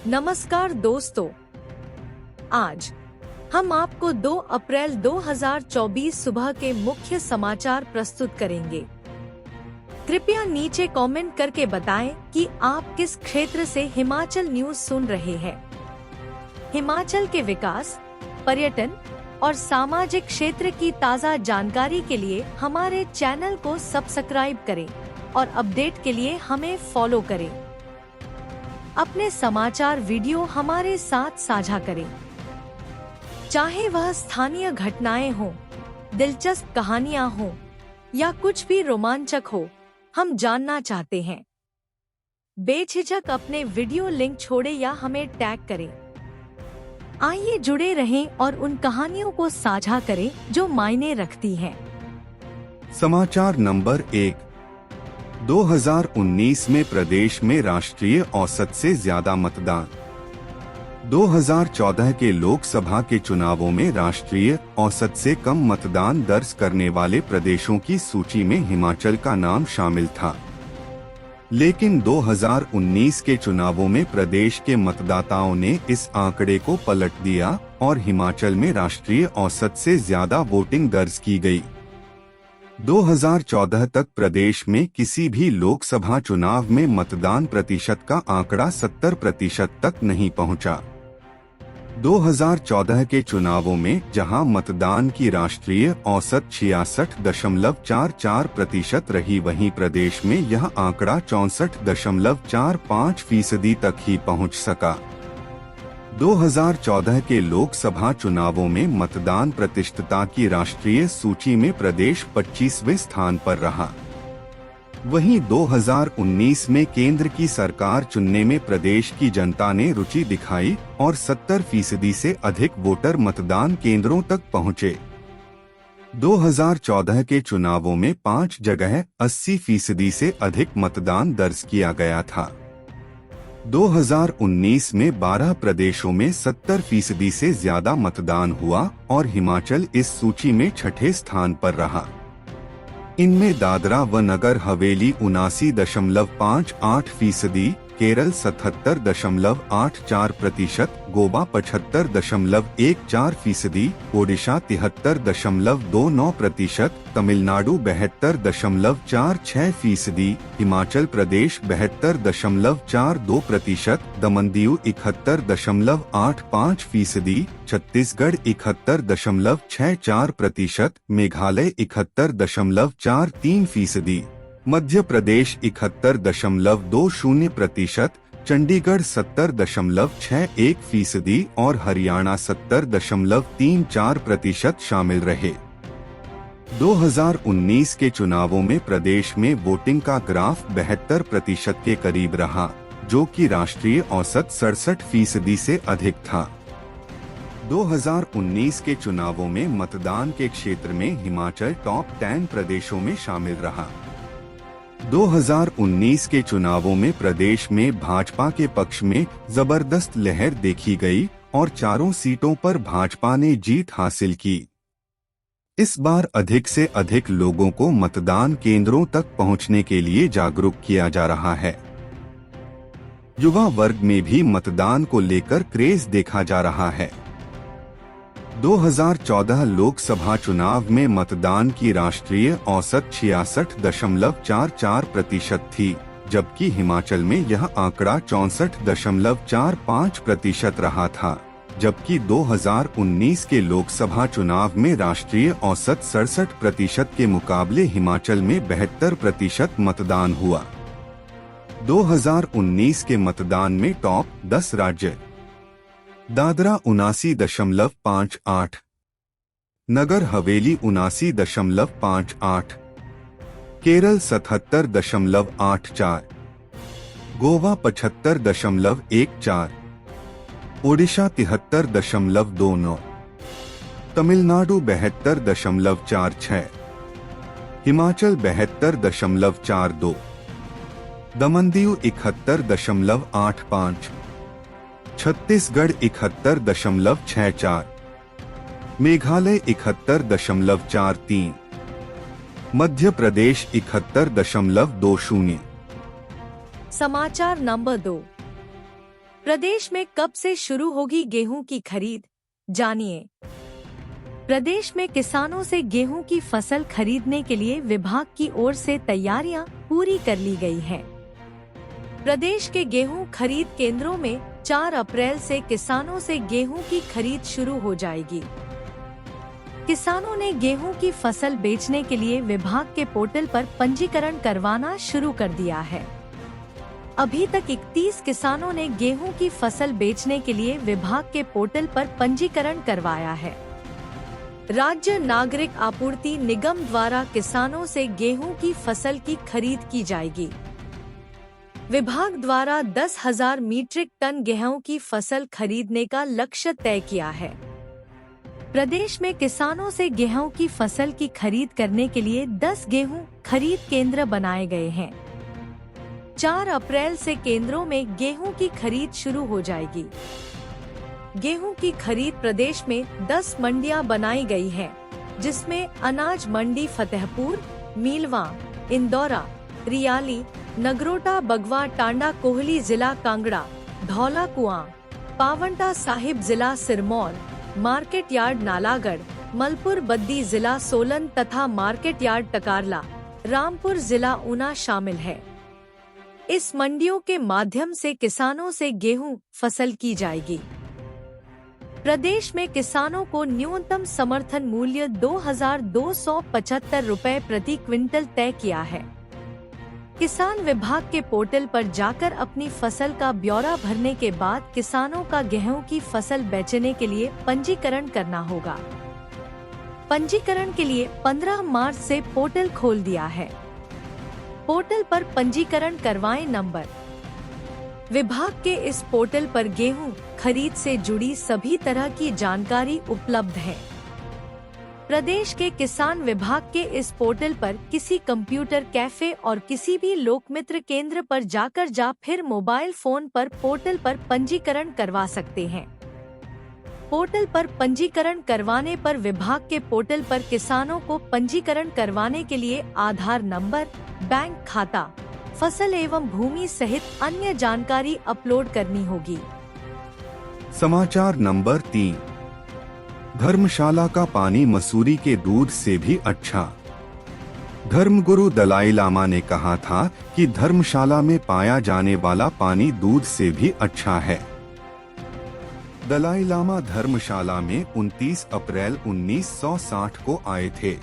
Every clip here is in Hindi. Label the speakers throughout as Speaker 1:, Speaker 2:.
Speaker 1: नमस्कार दोस्तों, आज हम आपको 2 अप्रैल 2024 सुबह के मुख्य समाचार प्रस्तुत करेंगे। कृपया नीचे कमेंट करके बताएं कि आप किस क्षेत्र से हिमाचल न्यूज सुन रहे हैं। हिमाचल के विकास, पर्यटन और सामाजिक क्षेत्र की ताज़ा जानकारी के लिए हमारे चैनल को सब्सक्राइब करें और अपडेट के लिए हमें फॉलो करें। अपने समाचार वीडियो हमारे साथ साझा करें, चाहे वह स्थानीय घटनाएं हों, दिलचस्प कहानियां हों या कुछ भी रोमांचक हो, हम जानना चाहते हैं। बेझिझक अपने वीडियो लिंक छोड़ें या हमें टैग करें। आइए जुड़े रहें और उन कहानियों को साझा करें जो मायने रखती हैं।
Speaker 2: समाचार नंबर 1। 2019 में प्रदेश में राष्ट्रीय औसत से ज्यादा मतदान। 2014 के लोकसभा के चुनावों में राष्ट्रीय औसत से कम मतदान दर्ज करने वाले प्रदेशों की सूची में हिमाचल का नाम शामिल था, लेकिन 2019 के चुनावों में प्रदेश के मतदाताओं ने इस आंकड़े को पलट दिया और हिमाचल में राष्ट्रीय औसत से ज्यादा वोटिंग दर्ज की गई। 2014 तक प्रदेश में किसी भी लोकसभा चुनाव में मतदान प्रतिशत का आंकड़ा 70% तक नहीं पहुंचा। 2014 के चुनावों में जहां मतदान की राष्ट्रीय औसत 66.44% रही, वहीं प्रदेश में यह आंकड़ा 64.45% तक ही पहुंच सका। 2014 के लोकसभा चुनावों में मतदान प्रतिशतता की राष्ट्रीय सूची में प्रदेश 25वें स्थान पर रहा। वहीं 2019 में केंद्र की सरकार चुनने में प्रदेश की जनता ने रुचि दिखाई और 70% से अधिक वोटर मतदान केंद्रों तक पहुंचे। 2014 के चुनावों में 5 जगह 80% से अधिक मतदान दर्ज किया गया था। 2019 में 12 प्रदेशों में 70% से ज्यादा मतदान हुआ और हिमाचल इस सूची में 6ठे स्थान पर रहा। इनमें दादरा व नगर हवेली 79.58%, केरल 77.84%, गोवा 75.14%, ओडिशा 73.29%, तमिलनाडु 72.46%, हिमाचल प्रदेश 72.42%, दमन दीव 71.85%, छत्तीसगढ़ 71.64%, मेघालय 71.43%, मध्य प्रदेश 71.20%, चंडीगढ़ 70.61% और हरियाणा 70.34% शामिल रहे। 2019 के चुनावों में प्रदेश में वोटिंग का ग्राफ 72% के करीब रहा, जो कि राष्ट्रीय औसत 67% से अधिक था। 2019 के चुनावों में मतदान के क्षेत्र में हिमाचल टॉप 10 प्रदेशों में शामिल रहा। 2019 के चुनावों में प्रदेश में भाजपा के पक्ष में जबरदस्त लहर देखी गई और चारों सीटों पर भाजपा ने जीत हासिल की। इस बार अधिक से अधिक लोगों को मतदान केंद्रों तक पहुंचने के लिए जागरूक किया जा रहा है। युवा वर्ग में भी मतदान को लेकर क्रेज देखा जा रहा है। 2014 लोकसभा चुनाव में मतदान की राष्ट्रीय औसत 66.44% थी, जबकि हिमाचल में यह आंकड़ा 64.45% रहा था, जबकि 2019 के लोकसभा चुनाव में राष्ट्रीय औसत 67% के मुकाबले हिमाचल में 72% मतदान हुआ। 2019 के मतदान में टॉप 10 राज्य: दादरा 79.58, नगर हवेली 79.58, केरल 77.84, गोवा 75.14, ओडिशा 73.29, तमिलनाडु 72.46, हिमाचल 72.42, दमन दीव 71.85, छत्तीसगढ़ 71.64, मेघालय 71.43, मध्य प्रदेश 71.20।
Speaker 1: समाचार नंबर 2। प्रदेश में कब से शुरू होगी गेहूं की खरीद, जानिए। प्रदेश में किसानों से गेहूं की फसल खरीदने के लिए विभाग की ओर से तैयारियां पूरी कर ली गई हैं। प्रदेश के गेहूं खरीद केंद्रों में 4 अप्रैल से किसानों से गेहूं की खरीद शुरू हो जाएगी। किसानों ने गेहूं की फसल बेचने के लिए विभाग के पोर्टल पर पंजीकरण करवाना शुरू कर दिया है। अभी तक 31 किसानों ने गेहूं की फसल बेचने के लिए विभाग के पोर्टल पर पंजीकरण करवाया है। राज्य नागरिक आपूर्ति निगम द्वारा किसानों से गेहूं की फसल की खरीद की जाएगी। विभाग द्वारा 10,000 मीट्रिक टन गेहूं की फसल खरीदने का लक्ष्य तय किया है। प्रदेश में किसानों से गेहूं की फसल की खरीद करने के लिए 10 गेहूं खरीद केंद्र बनाए गए हैं। 4 अप्रैल से केंद्रों में गेहूं की खरीद शुरू हो जाएगी। गेहूं की खरीद प्रदेश में 10 मंडियां बनाई गई हैं, जिसमें अनाज मंडी फतेहपुर, मीलवा, इंदौरा, रियाली, नगरोटा, बगवा, टांडा, कोहली जिला कांगड़ा, धौला कुआं, पावंटा साहिब जिला सिरमौर, मार्केट यार्ड नालागढ़, मलपुर बद्दी जिला सोलन तथा मार्केट यार्ड टकारला, रामपुर जिला ऊना शामिल है। इस मंडियों के माध्यम से किसानों से गेहूं फसल की जाएगी। प्रदेश में किसानों को न्यूनतम समर्थन मूल्य 2,275 रुपए प्रति क्विंटल तय किया है। किसान विभाग के पोर्टल पर जाकर अपनी फसल का ब्यौरा भरने के बाद किसानों का गेहूं की फसल बेचने के लिए पंजीकरण करना होगा। पंजीकरण के लिए 15 मार्च से पोर्टल खोल दिया है। पोर्टल पर पंजीकरण करवाएं नंबर। विभाग के इस पोर्टल पर गेहूं खरीद से जुड़ी सभी तरह की जानकारी उपलब्ध है। प्रदेश के किसान विभाग के इस पोर्टल पर किसी कंप्यूटर कैफे और किसी भी लोकमित्र केंद्र पर जाकर फिर मोबाइल फोन पर पोर्टल पर पंजीकरण करवा सकते हैं। पोर्टल पर पंजीकरण करवाने पर विभाग के पोर्टल पर किसानों को पंजीकरण करवाने के लिए आधार नंबर, बैंक खाता, फसल एवं भूमि सहित अन्य जानकारी अपलोड करनी होगी।
Speaker 2: समाचार नंबर 3। धर्मशाला का पानी मसूरी के दूध से भी अच्छा। धर्मगुरु दलाई लामा ने कहा था कि धर्मशाला में पाया जाने वाला पानी दूध से भी अच्छा है। दलाई लामा धर्मशाला में 29 अप्रैल 1960 को आए थे।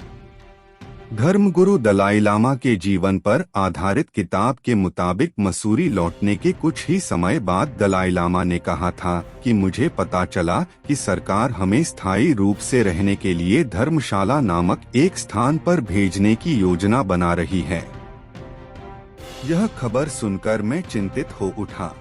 Speaker 2: धर्मगुरु दलाई लामा के जीवन पर आधारित किताब के मुताबिक मसूरी लौटने के कुछ ही समय बाद दलाई लामा ने कहा था कि मुझे पता चला कि सरकार हमें स्थायी रूप से रहने के लिए धर्मशाला नामक एक स्थान पर भेजने की योजना बना रही है। यह खबर सुनकर मैं चिंतित हो उठा।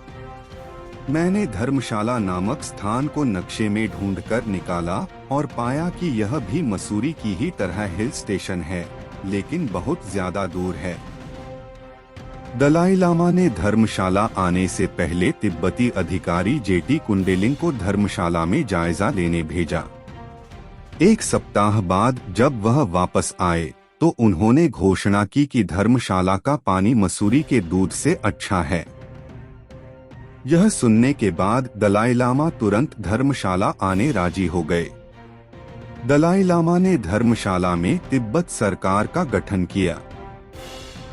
Speaker 2: मैंने धर्मशाला नामक स्थान को नक्शे में ढूंढकर निकाला और पाया कि यह भी मसूरी की ही तरह हिल स्टेशन है, लेकिन बहुत ज्यादा दूर है। दलाई लामा ने धर्मशाला आने से पहले तिब्बती अधिकारी जेटी कुंडेलिंग को धर्मशाला में जायजा लेने भेजा। 1 सप्ताह बाद जब वह वापस आए तो उन्होंने घोषणा की कि धर्मशाला का पानी मसूरी के दूध से अच्छा है। यह सुनने के बाद दलाई लामा तुरंत धर्मशाला आने राजी हो गए। दलाई लामा ने धर्मशाला में तिब्बत सरकार का गठन किया।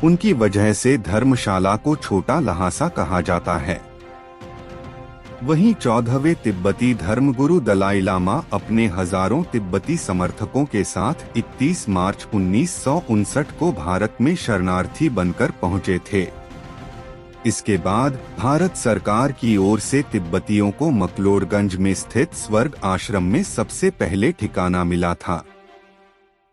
Speaker 2: उनकी वजह से धर्मशाला को छोटा लहासा कहा जाता है। वहीं 14वें तिब्बती धर्मगुरु दलाई लामा अपने हजारों तिब्बती समर्थकों के साथ 31 मार्च 1959 को भारत में शरणार्थी बनकर पहुंचे थे। इसके बाद भारत सरकार की ओर से तिब्बतियों को मकलोडगंज में स्थित स्वर्ग आश्रम में सबसे पहले ठिकाना मिला था।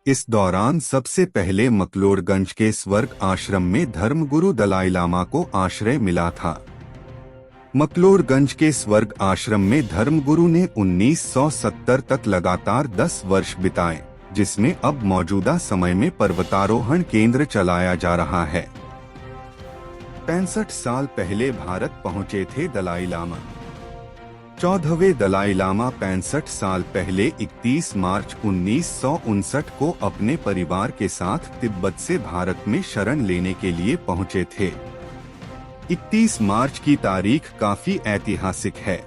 Speaker 2: इस दौरान सबसे पहले मकलोडगंज के स्वर्ग आश्रम में धर्मगुरु दलाई लामा को आश्रय मिला था। मकलोडगंज के स्वर्ग आश्रम में धर्मगुरु ने 1970 तक लगातार 10 वर्ष बिताए, जिसमें अब मौजूदा समय में पर्वतारोहण केंद्र चलाया जा रहा है। 65 साल पहले भारत पहुंचे थे दलाई लामा। 14वें दलाई लामा 65 साल पहले 31 मार्च 1959 को अपने परिवार के साथ तिब्बत से भारत में शरण लेने के लिए पहुंचे थे। 31 मार्च की तारीख काफी ऐतिहासिक है।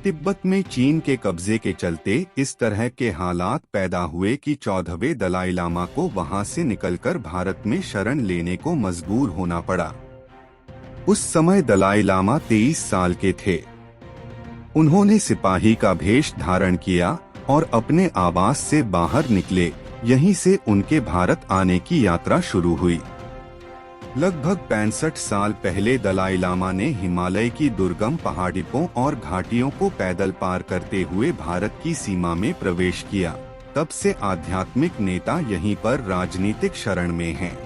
Speaker 2: तिब्बत में चीन के कब्जे के चलते इस तरह के हालात पैदा हुए कि 14वें दलाई लामा को वहां से निकलकर भारत में शरण लेने को मजबूर होना पड़ा। उस समय दलाई लामा 23 साल के थे। उन्होंने सिपाही का भेष धारण किया और अपने आवास से बाहर निकले। यहीं से उनके भारत आने की यात्रा शुरू हुई। लगभग 65 साल पहले दलाई लामा ने हिमालय की दुर्गम पहाड़ियों और घाटियों को पैदल पार करते हुए भारत की सीमा में प्रवेश किया। तब से आध्यात्मिक नेता यहीं पर राजनीतिक शरण में हैं।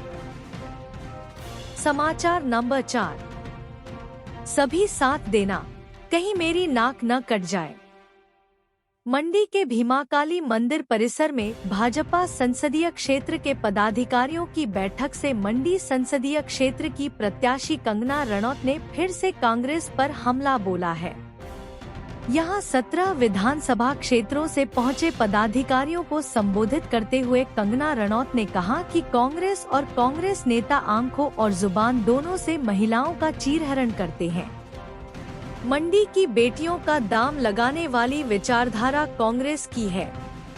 Speaker 1: समाचार नंबर 4। सभी साथ देना, कहीं मेरी नाक न कट जाए। मंडी के भीमाकाली मंदिर परिसर में भाजपा संसदीय क्षेत्र के पदाधिकारियों की बैठक से मंडी संसदीय क्षेत्र की प्रत्याशी कंगना रणौत ने फिर से कांग्रेस पर हमला बोला है। यहां 17 विधानसभा क्षेत्रों से पहुंचे पदाधिकारियों को संबोधित करते हुए कंगना रणौत ने कहा कि कांग्रेस और कांग्रेस नेता आंखों और जुबान दोनों से महिलाओं का चीरहरण करते हैं। मंडी की बेटियों का दाम लगाने वाली विचारधारा कांग्रेस की है,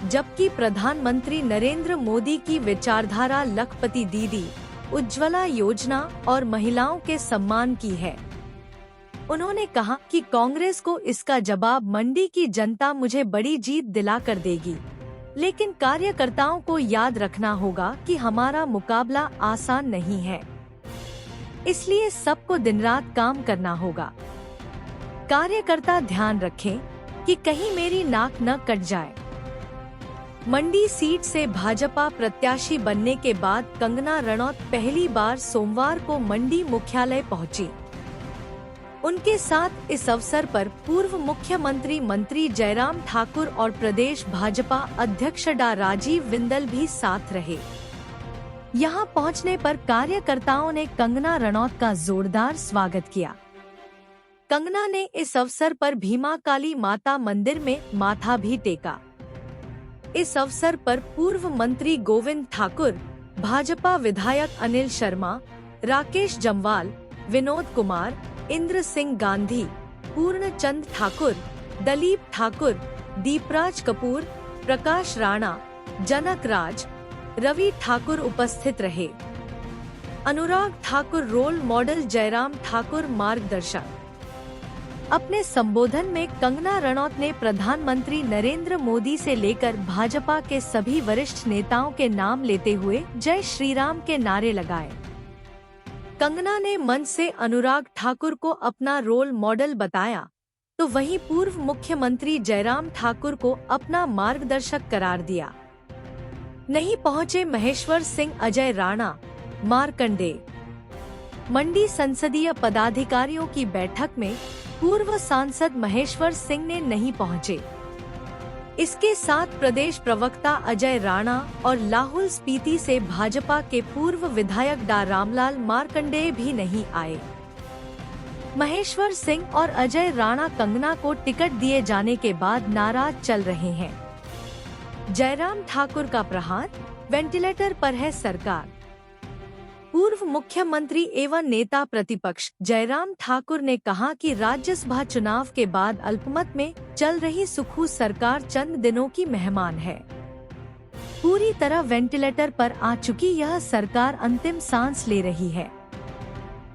Speaker 1: जबकि प्रधानमंत्री नरेंद्र मोदी की विचारधारा लखपति दीदी, उज्ज्वला योजना और महिलाओं के सम्मान की है। उन्होंने कहा कि कांग्रेस को इसका जवाब मंडी की जनता मुझे बड़ी जीत दिला कर देगी, लेकिन कार्यकर्ताओं को याद रखना होगा कि हमारा मुकाबला आसान नहीं है, इसलिए सबको दिन रात काम करना होगा। कार्यकर्ता ध्यान रखें कि कहीं मेरी नाक न कट जाए। मंडी सीट से भाजपा प्रत्याशी बनने के बाद कंगना रणौत पहली बार सोमवार को मंडी मुख्यालय पहुंची। उनके साथ इस अवसर पर पूर्व मुख्यमंत्री मंत्री जयराम ठाकुर और प्रदेश भाजपा अध्यक्ष डा राजीव बिंदल भी साथ रहे। यहां पहुंचने पर कार्यकर्ताओं ने कंगना रणौत का जोरदार स्वागत किया। कंगना ने इस अवसर पर भीमाकाली माता मंदिर में माथा भी टेका। इस अवसर पर पूर्व मंत्री गोविंद ठाकुर, भाजपा विधायक अनिल शर्मा, राकेश जम्वाल, विनोद कुमार, इंद्र सिंह गांधी, पूर्णचंद ठाकुर, दलीप ठाकुर, दीपराज कपूर, प्रकाश राणा, जनक राज, रवि ठाकुर उपस्थित रहे। अनुराग ठाकुर रोल मॉडल, जयराम ठाकुर मार्गदर्शक। अपने संबोधन में कंगना रणौत ने प्रधानमंत्री नरेंद्र मोदी से लेकर भाजपा के सभी वरिष्ठ नेताओं के नाम लेते हुए जय श्री राम के नारे लगाए। कंगना ने मंच से अनुराग ठाकुर को अपना रोल मॉडल बताया, तो वहीं पूर्व मुख्यमंत्री जयराम ठाकुर को अपना मार्गदर्शक करार दिया। नहीं पहुंचे महेश्वर सिंह, अजय राणा, मार्कंडेय। मंडी संसदीय पदाधिकारियों की बैठक में पूर्व सांसद महेश्वर सिंह ने नहीं पहुंचे। इसके साथ प्रदेश प्रवक्ता अजय राणा और लाहौल स्पीति से भाजपा के पूर्व विधायक डा रामलाल मार्कंडेय भी नहीं आए। महेश्वर सिंह और अजय राणा कंगना को टिकट दिए जाने के बाद नाराज चल रहे हैं। जयराम ठाकुर का प्रहार, वेंटिलेटर पर है सरकार। पूर्व मुख्यमंत्री एवं नेता प्रतिपक्ष जयराम ठाकुर ने कहा कि राज्यसभा चुनाव के बाद अल्पमत में चल रही सुखू सरकार चंद दिनों की मेहमान है। पूरी तरह वेंटिलेटर पर आ चुकी यह सरकार अंतिम सांस ले रही है।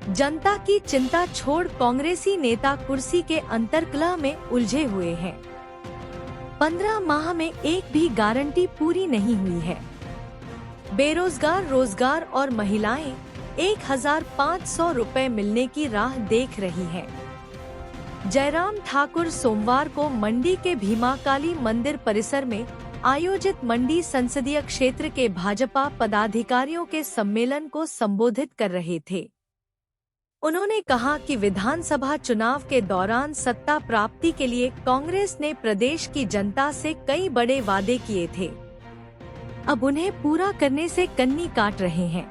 Speaker 1: जनता की चिंता छोड़ कांग्रेसी नेता कुर्सी के अंतर्कलह में उलझे हुए हैं। 15 माह में एक भी गारंटी पूरी नहीं हुई है। बेरोजगार रोजगार और महिलाएं 1500 रुपए मिलने की राह देख रही हैं। जयराम ठाकुर सोमवार को मंडी के भीमाकाली मंदिर परिसर में आयोजित मंडी संसदीय क्षेत्र के भाजपा पदाधिकारियों के सम्मेलन को संबोधित कर रहे थे। उन्होंने कहा कि विधानसभा चुनाव के दौरान सत्ता प्राप्ति के लिए कांग्रेस ने प्रदेश की जनता से कई बड़े वादे किए थे। अब उन्हें पूरा करने से कन्नी काट रहे हैं।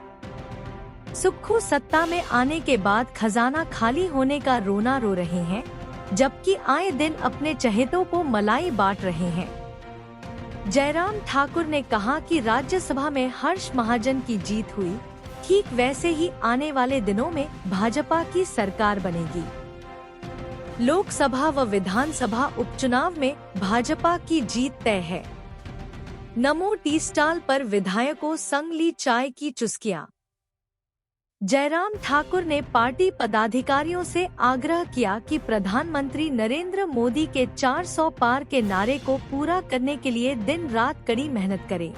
Speaker 1: सुक्खू सत्ता में आने के बाद खजाना खाली होने का रोना रो रहे हैं, जबकि आए दिन अपने चहेतों को मलाई बांट रहे हैं। जयराम ठाकुर ने कहा कि राज्यसभा में हर्ष महाजन की जीत हुई, ठीक वैसे ही आने वाले दिनों में भाजपा की सरकार बनेगी। लोकसभा व विधानसभा उपचुनाव में भाजपा की जीत तय है। नमो टी स्टॉल पर विधायकों संग ली चाय की चुस्कियां। जयराम ठाकुर ने पार्टी पदाधिकारियों से आग्रह किया कि प्रधानमंत्री नरेंद्र मोदी के 400 पार के नारे को पूरा करने के लिए दिन रात कड़ी मेहनत करें।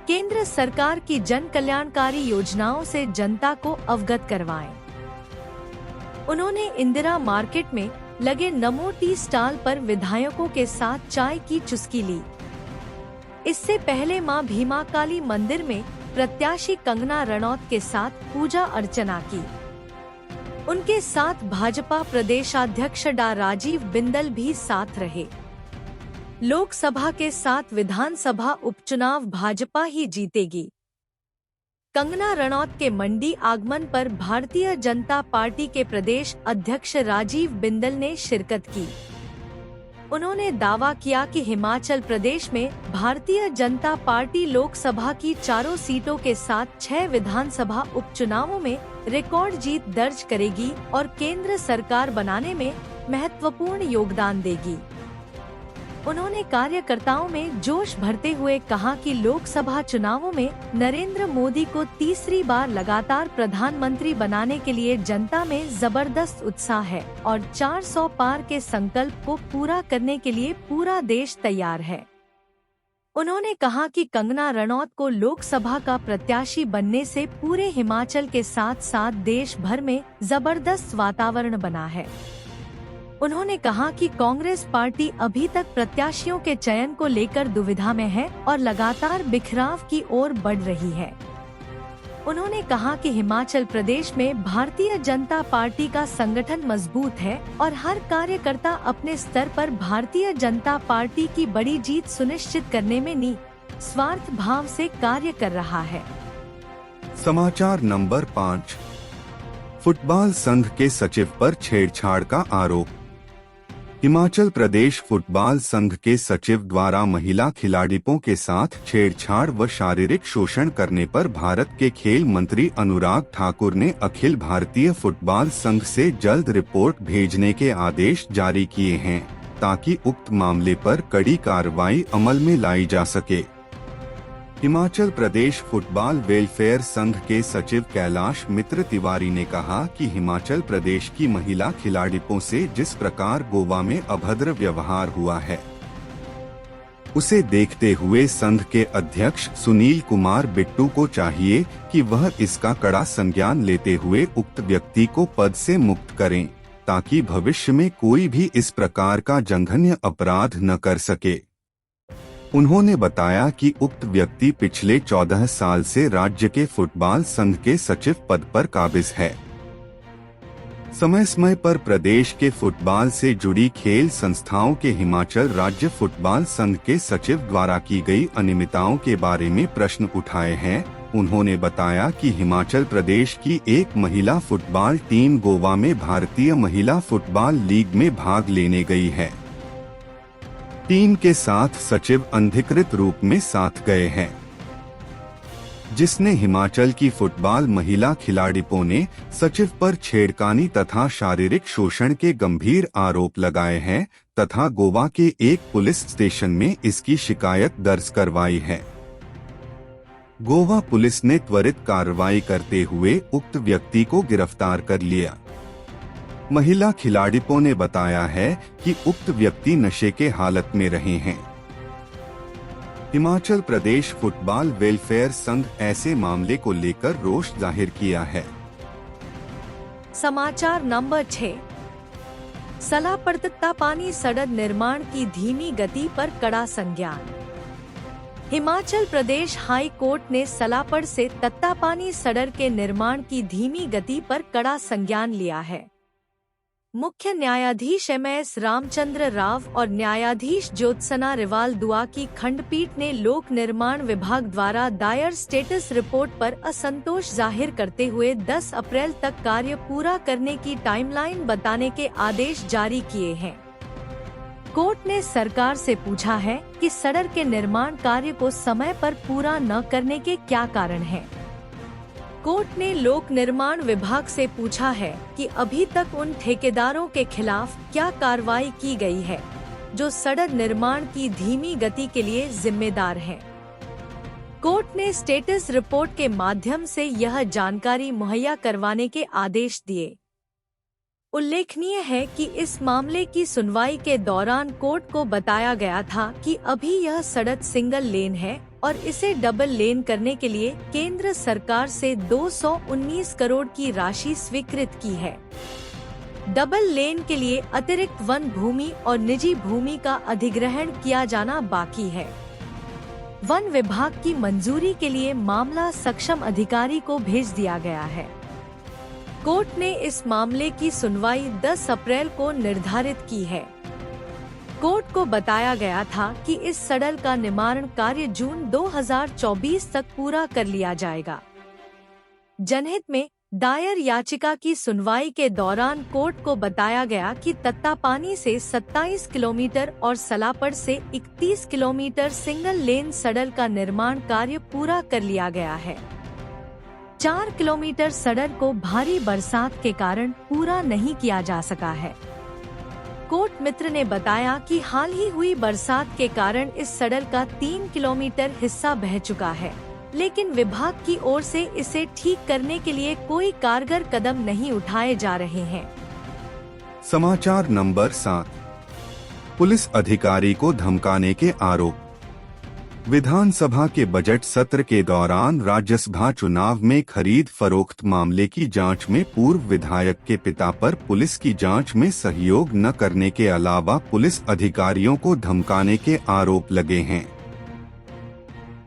Speaker 1: केंद्र सरकार की जन कल्याणकारी योजनाओं से जनता को अवगत करवाएं। उन्होंने इंदिरा मार्केट में लगे नमो टी स्टॉल पर विधायकों के साथ चाय की चुस्की ली। इससे पहले मां भीमाकाली मंदिर में प्रत्याशी कंगना रनौत के साथ पूजा अर्चना की। उनके साथ भाजपा प्रदेशाध्यक्ष डा राजीव बिंदल भी साथ रहे। लोकसभा के साथ विधानसभा उपचुनाव भाजपा ही जीतेगी। कंगना रनौत के मंडी आगमन पर भारतीय जनता पार्टी के प्रदेश अध्यक्ष राजीव बिंदल ने शिरकत की। उन्होंने दावा किया कि हिमाचल प्रदेश में भारतीय जनता पार्टी लोकसभा की 4 सीटों के साथ 6 विधानसभा उपचुनावों में रिकॉर्ड जीत दर्ज करेगी और केंद्र सरकार बनाने में महत्वपूर्ण योगदान देगी। उन्होंने कार्यकर्ताओं में जोश भरते हुए कहा कि लोकसभा चुनावों में नरेंद्र मोदी को तीसरी बार लगातार प्रधानमंत्री बनाने के लिए जनता में जबरदस्त उत्साह है और 400 पार के संकल्प को पूरा करने के लिए पूरा देश तैयार है। उन्होंने कहा कि कंगना रनौत को लोकसभा का प्रत्याशी बनने से पूरे हिमाचल के साथ साथ देश भर में जबरदस्त वातावरण बना है। उन्होंने कहा कि कांग्रेस पार्टी अभी तक प्रत्याशियों के चयन को लेकर दुविधा में है और लगातार बिखराव की ओर बढ़ रही है। उन्होंने कहा कि हिमाचल प्रदेश में भारतीय जनता पार्टी का संगठन मजबूत है और हर कार्यकर्ता अपने स्तर पर भारतीय जनता पार्टी की बड़ी जीत सुनिश्चित करने में निस्वार्थ भाव से कार्य कर रहा है।
Speaker 2: समाचार नंबर 5। फुटबॉल संघ के सचिव पर छेड़छाड़ का आरोप। हिमाचल प्रदेश फुटबॉल संघ के सचिव द्वारा महिला खिलाड़ियों के साथ छेड़छाड़ व शारीरिक शोषण करने पर भारत के खेल मंत्री अनुराग ठाकुर ने अखिल भारतीय फुटबॉल संघ से जल्द रिपोर्ट भेजने के आदेश जारी किए हैं, ताकि उक्त मामले पर कड़ी कार्रवाई अमल में लाई जा सके। हिमाचल प्रदेश फुटबॉल वेलफेयर संघ के सचिव कैलाश मित्र तिवारी ने कहा कि हिमाचल प्रदेश की महिला खिलाड़ियों से जिस प्रकार गोवा में अभद्र व्यवहार हुआ है, उसे देखते हुए संघ के अध्यक्ष सुनील कुमार बिट्टू को चाहिए कि वह इसका कड़ा संज्ञान लेते हुए उक्त व्यक्ति को पद से मुक्त करें, ताकि भविष्य में कोई भी इस प्रकार का जघन्य अपराध न कर सके। उन्होंने बताया कि उक्त व्यक्ति पिछले 14 साल से राज्य के फुटबॉल संघ के सचिव पद पर काबिज है। समय समय पर प्रदेश के फुटबॉल से जुड़ी खेल संस्थाओं के हिमाचल राज्य फुटबॉल संघ के सचिव द्वारा की गई अनियमितताओं के बारे में प्रश्न उठाए हैं। उन्होंने बताया कि हिमाचल प्रदेश की एक महिला फुटबॉल टीम गोवा में भारतीय महिला फुटबॉल लीग में भाग लेने गई है। टीम के साथ सचिव अनधिकृत रूप में साथ गए हैं, जिसने हिमाचल की फुटबॉल महिला खिलाड़ियों ने सचिव पर छेड़खानी तथा शारीरिक शोषण के गंभीर आरोप लगाए हैं तथा गोवा के एक पुलिस स्टेशन में इसकी शिकायत दर्ज करवाई है। गोवा पुलिस ने त्वरित कार्रवाई करते हुए उक्त व्यक्ति को गिरफ्तार कर लिया। महिला खिलाड़ियों ने बताया है कि उक्त व्यक्ति नशे के हालत में रहे हैं। हिमाचल प्रदेश फुटबॉल वेलफेयर संघ ऐसे मामले को लेकर रोष जाहिर किया है।
Speaker 1: समाचार नंबर 6। सलापड़ तत्तापानी सड़क निर्माण की धीमी गति पर कड़ा संज्ञान। हिमाचल प्रदेश हाई कोर्ट ने सलापड़ से तत्तापानी सड़क के निर्माण की धीमी गति पर कड़ा संज्ञान लिया है। मुख्य न्यायाधीश MS रामचंद्र राव और न्यायाधीश ज्योत्सना रिवाल दुआ की खंडपीठ ने लोक निर्माण विभाग द्वारा दायर स्टेटस रिपोर्ट पर असंतोष जाहिर करते हुए 10 अप्रैल तक कार्य पूरा करने की टाइमलाइन बताने के आदेश जारी किए हैं। कोर्ट ने सरकार से पूछा है कि सड़क के निर्माण कार्य को समय पर पूरा न करने के क्या कारण हैं। कोर्ट ने लोक निर्माण विभाग से पूछा है कि अभी तक उन ठेकेदारों के खिलाफ क्या कार्रवाई की गई है जो सड़क निर्माण की धीमी गति के लिए जिम्मेदार हैं। कोर्ट ने स्टेटस रिपोर्ट के माध्यम से यह जानकारी मुहैया करवाने के आदेश दिए। उल्लेखनीय है कि इस मामले की सुनवाई के दौरान कोर्ट को बताया गया था कि अभी यह सड़क सिंगल लेन है और इसे डबल लेन करने के लिए केंद्र सरकार से 219 करोड़ की राशि स्वीकृत की है। डबल लेन के लिए अतिरिक्त वन भूमि और निजी भूमि का अधिग्रहण किया जाना बाकी है। वन विभाग की मंजूरी के लिए मामला सक्षम अधिकारी को भेज दिया गया है। कोर्ट ने इस मामले की सुनवाई 10 अप्रैल को निर्धारित की है। कोर्ट को बताया गया था कि इस सड़क का निर्माण कार्य जून 2024 तक पूरा कर लिया जाएगा। जनहित में दायर याचिका की सुनवाई के दौरान कोर्ट को बताया गया कि तत्तापानी से 27 किलोमीटर और सलापड़ से 31 किलोमीटर सिंगल लेन सड़क का निर्माण कार्य पूरा कर लिया गया है। 4 किलोमीटर सड़क को भारी बरसात के कारण पूरा नहीं किया जा सका है। कोर्ट मित्र ने बताया कि हाल ही हुई बरसात के कारण इस सड़क का 3 किलोमीटर हिस्सा बह चुका है, लेकिन विभाग की ओर से इसे ठीक करने के लिए कोई कारगर कदम नहीं उठाए जा रहे हैं।
Speaker 2: समाचार नंबर 7। पुलिस अधिकारी को धमकाने के आरोप। विधानसभा के बजट सत्र के दौरान राज्यसभा चुनाव में खरीद फरोख्त मामले की जांच में पूर्व विधायक के पिता पर पुलिस की जांच में सहयोग न करने के अलावा पुलिस अधिकारियों को धमकाने के आरोप लगे हैं।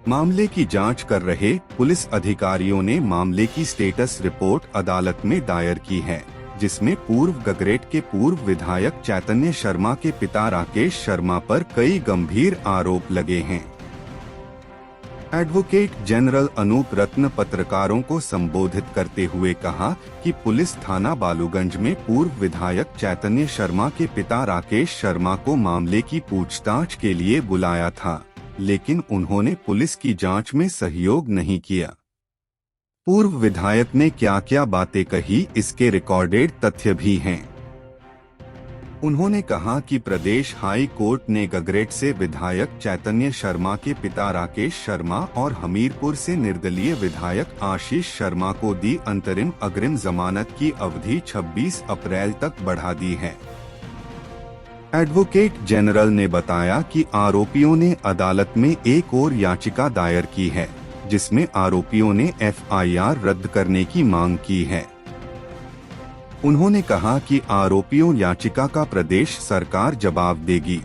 Speaker 2: मामले की जांच कर रहे पुलिस अधिकारियों ने मामले की स्टेटस रिपोर्ट अदालत में दायर की है, जिसमें पूर्व गगरेट के पूर्व विधायक चैतन्य शर्मा के पिता राकेश शर्मा पर कई गंभीर आरोप लगे हैं। एडवोकेट जनरल अनूप रत्न पत्रकारों को संबोधित करते हुए कहा कि पुलिस थाना बालूगंज में पूर्व विधायक चैतन्य शर्मा के पिता राकेश शर्मा को मामले की पूछताछ के लिए बुलाया था, लेकिन उन्होंने पुलिस की जांच में सहयोग नहीं किया। पूर्व विधायक ने क्या क्या बातें कही, इसके रिकॉर्डेड तथ्य भी हैं। उन्होंने कहा कि प्रदेश हाई कोर्ट ने गगरेट से विधायक चैतन्य शर्मा के पिता राकेश शर्मा और हमीरपुर से निर्दलीय विधायक आशीष शर्मा को दी अंतरिम अग्रिम जमानत की अवधि 26 अप्रैल तक बढ़ा दी है। एडवोकेट जनरल ने बताया कि आरोपियों ने अदालत में एक और याचिका दायर की है, जिसमें आरोपियों ने एफआईआर रद्द करने की मांग की है। उन्होंने कहा कि आरोपियों याचिका का प्रदेश सरकार जवाब देगी।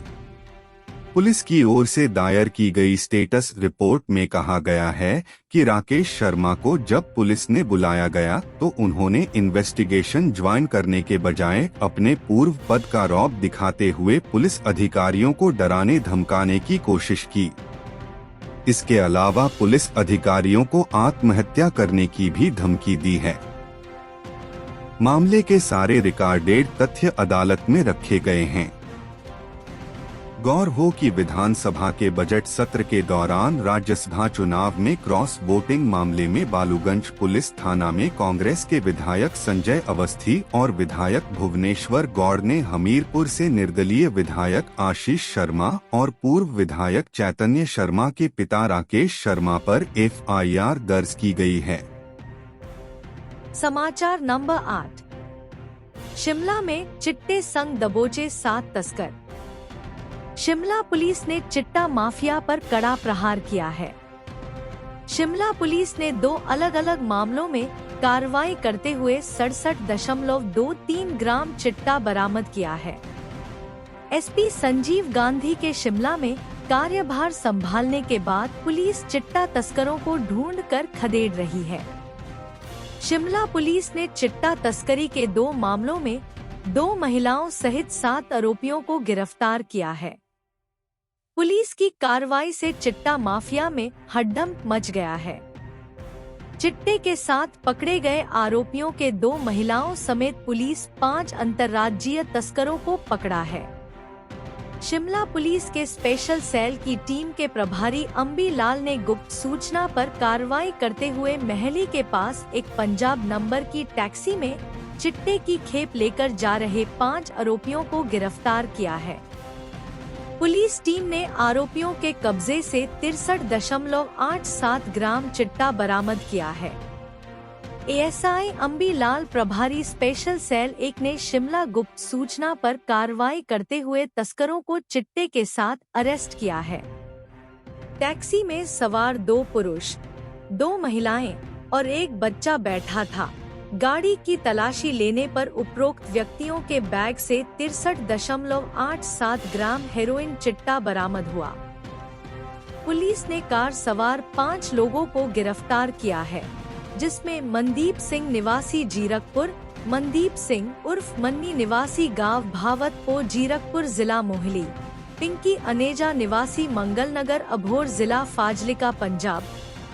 Speaker 2: पुलिस की ओर से दायर की गई स्टेटस रिपोर्ट में कहा गया है कि राकेश शर्मा को जब पुलिस ने बुलाया गया तो उन्होंने इन्वेस्टिगेशन ज्वाइन करने के बजाय अपने पूर्व पद का रौब दिखाते हुए पुलिस अधिकारियों को डराने धमकाने की कोशिश की। इसके अलावा पुलिस अधिकारियों को आत्महत्या करने की भी धमकी दी है। मामले के सारे रिकॉर्डेड तथ्य अदालत में रखे गए हैं। गौर हो कि विधानसभा के बजट सत्र के दौरान राज्यसभा चुनाव में क्रॉस वोटिंग मामले में बालूगंज पुलिस थाना में कांग्रेस के विधायक संजय अवस्थी और विधायक भुवनेश्वर गौड़ ने हमीरपुर से निर्दलीय विधायक आशीष शर्मा और पूर्व विधायक चैतन्य शर्मा के पिता राकेश शर्मा पर एफआईआर दर्ज की गई है।
Speaker 1: समाचार नंबर 8। शिमला में चिट्टे संग दबोचे 7 तस्कर। शिमला पुलिस ने चिट्टा माफिया पर कड़ा प्रहार किया है। शिमला पुलिस ने 2 अलग अलग मामलों में कार्रवाई करते हुए 67.23 ग्राम चिट्टा बरामद किया है। एसपी संजीव गांधी के शिमला में कार्यभार संभालने के बाद पुलिस चिट्टा तस्करों को ढूंढकर खदेड़ रही है। शिमला पुलिस ने चिट्टा तस्करी के 2 मामलों में 2 महिलाओं सहित 7 आरोपियों को गिरफ्तार किया है। पुलिस की कार्रवाई से चिट्टा माफिया में हड्डम मच गया है। चिट्टे के साथ पकड़े गए आरोपियों के 2 महिलाओं समेत पुलिस 5 अंतर्राज्यीय तस्करों को पकड़ा है। शिमला पुलिस के स्पेशल सेल की टीम के प्रभारी अंबी लाल ने गुप्त सूचना पर कार्रवाई करते हुए महली के पास एक पंजाब नंबर की टैक्सी में चिट्टे की खेप लेकर जा रहे 5 आरोपियों को गिरफ्तार किया है। पुलिस टीम ने आरोपियों के कब्जे से 63.87 ग्राम चिट्टा बरामद किया है। एएसआई अंबी लाल प्रभारी स्पेशल सेल 1 ने शिमला गुप्त सूचना पर कार्रवाई करते हुए तस्करों को चिट्टे के साथ अरेस्ट किया है। टैक्सी में सवार 2 पुरुष, 2 महिलाएं और 1 बच्चा बैठा था। गाड़ी की तलाशी लेने पर उपरोक्त व्यक्तियों के बैग से 63.87 ग्राम हेरोइन चिट्टा बरामद हुआ। पुलिस ने कार सवार 5 लोगों को गिरफ्तार किया है, जिसमें मनदीप सिंह निवासी जीरकपुर, मनदीप सिंह उर्फ मन्नी निवासी गांव भावतपुर जीरकपुर जिला मोहाली, पिंकी अनेजा निवासी मंगलनगर अभोर जिला फाजिल्का पंजाब,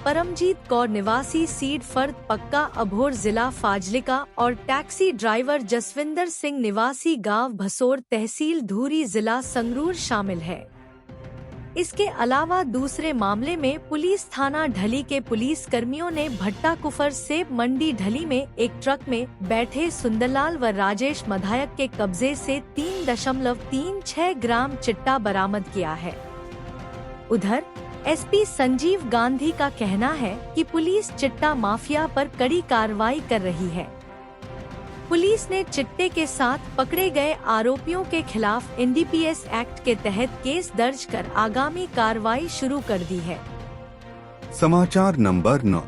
Speaker 1: परमजीत कौर निवासी सीड फर्द पक्का अभोर जिला फाजिल्का और टैक्सी ड्राइवर जसविंदर सिंह निवासी गांव भसोर तहसील धूरी जिला संगरूर शामिल है। इसके अलावा दूसरे मामले में पुलिस थाना ढली के पुलिस कर्मियों ने भट्टा कुफर सेब मंडी ढली में एक ट्रक में बैठे सुंदरलाल व राजेश मधायक के कब्जे से 3.36 ग्राम चिट्टा बरामद किया है। उधर एसपी संजीव गांधी का कहना है कि पुलिस चिट्टा माफिया पर कड़ी कार्रवाई कर रही है। पुलिस ने चिट्टे के साथ पकड़े गए आरोपियों के खिलाफ एनडीपीएस एक्ट के तहत केस दर्ज कर आगामी कार्रवाई शुरू कर दी है।
Speaker 2: समाचार नंबर 9।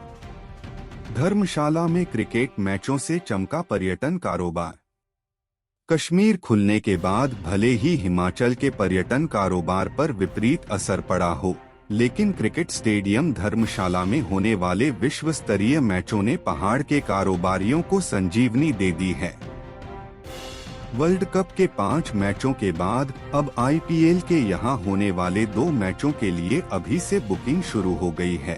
Speaker 2: धर्मशाला में क्रिकेट मैचों से चमका पर्यटन कारोबार। कश्मीर खुलने के बाद भले ही हिमाचल के पर्यटन कारोबार पर विपरीत असर पड़ा हो, लेकिन क्रिकेट स्टेडियम धर्मशाला में होने वाले विश्व स्तरीय मैचों ने पहाड़ के कारोबारियों को संजीवनी दे दी है। वर्ल्ड कप के 5 मैचों के बाद अब आईपीएल के यहां होने वाले 2 मैचों के लिए अभी से बुकिंग शुरू हो गई है।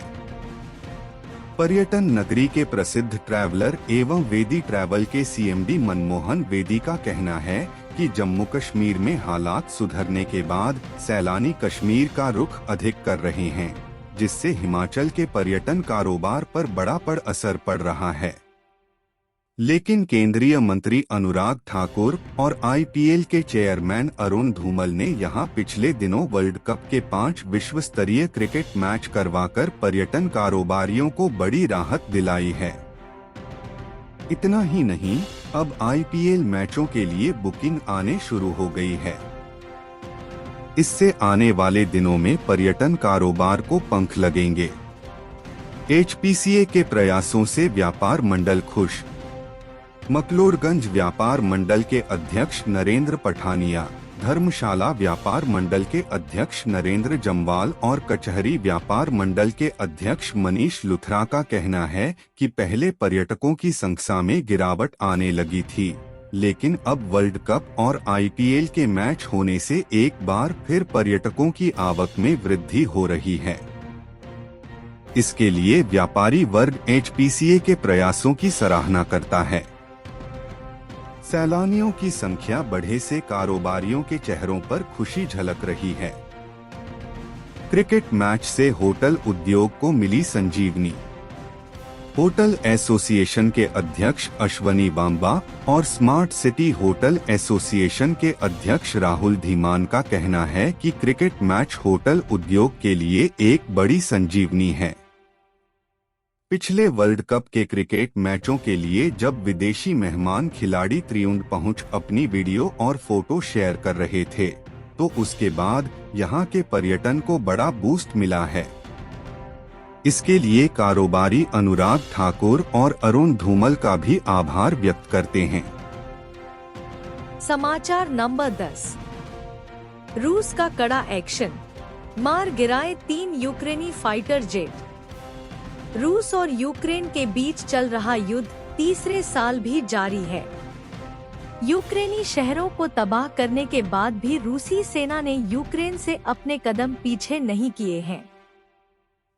Speaker 2: पर्यटन नगरी के प्रसिद्ध ट्रैवलर एवं वेदी ट्रैवल के सीएमडी मनमोहन वेदी का कहना है कि जम्मू कश्मीर में हालात सुधरने के बाद सैलानी कश्मीर का रुख अधिक कर रहे हैं, जिससे हिमाचल के पर्यटन कारोबार पर बड़ा असर पड़ रहा है। लेकिन केंद्रीय मंत्री अनुराग ठाकुर और आईपीएल के चेयरमैन अरुण धूमल ने यहां पिछले दिनों वर्ल्ड कप के 5 विश्व स्तरीय क्रिकेट मैच करवाकर पर्यटन कारोबारियों को बड़ी राहत दिलाई है। इतना ही नहीं, अब आईपीएल मैचों के लिए बुकिंग आने शुरू हो गई है। इससे आने वाले दिनों में पर्यटन कारोबार को पंख लगेंगे। एचपीसीए के प्रयासों से व्यापार मंडल खुश। मकलोडगंज व्यापार मंडल के अध्यक्ष नरेंद्र पठानिया, धर्मशाला व्यापार मंडल के अध्यक्ष नरेंद्र जम्वाल और कचहरी व्यापार मंडल के अध्यक्ष मनीष लुथरा का कहना है कि पहले पर्यटकों की संख्या में गिरावट आने लगी थी, लेकिन अब वर्ल्ड कप और आईपीएल के मैच होने से एक बार फिर पर्यटकों की आवक में वृद्धि हो रही है। इसके लिए व्यापारी वर्ग एचपीसीए के प्रयासों की सराहना करता है। सैलानियों की संख्या बढ़े से कारोबारियों के चेहरों पर खुशी झलक रही है। क्रिकेट मैच से होटल उद्योग को मिली संजीवनी। होटल एसोसिएशन के अध्यक्ष अश्वनी बांबा और स्मार्ट सिटी होटल एसोसिएशन के अध्यक्ष राहुल धीमान का कहना है कि क्रिकेट मैच होटल उद्योग के लिए एक बड़ी संजीवनी है। पिछले वर्ल्ड कप के क्रिकेट मैचों के लिए जब विदेशी मेहमान खिलाड़ी त्रियुंड पहुंच अपनी वीडियो और फोटो शेयर कर रहे थे, तो उसके बाद यहां के पर्यटन को बड़ा बूस्ट मिला है। इसके लिए कारोबारी अनुराग ठाकुर और अरुण धूमल का भी आभार व्यक्त करते हैं।
Speaker 1: समाचार नंबर 10। रूस का कड़ा एक्शन, मार गिराए 3 यूक्रेनी फाइटर जेट। रूस और यूक्रेन के बीच चल रहा युद्ध तीसरे साल भी जारी है। यूक्रेनी शहरों को तबाह करने के बाद भी रूसी सेना ने यूक्रेन से अपने कदम पीछे नहीं किए हैं।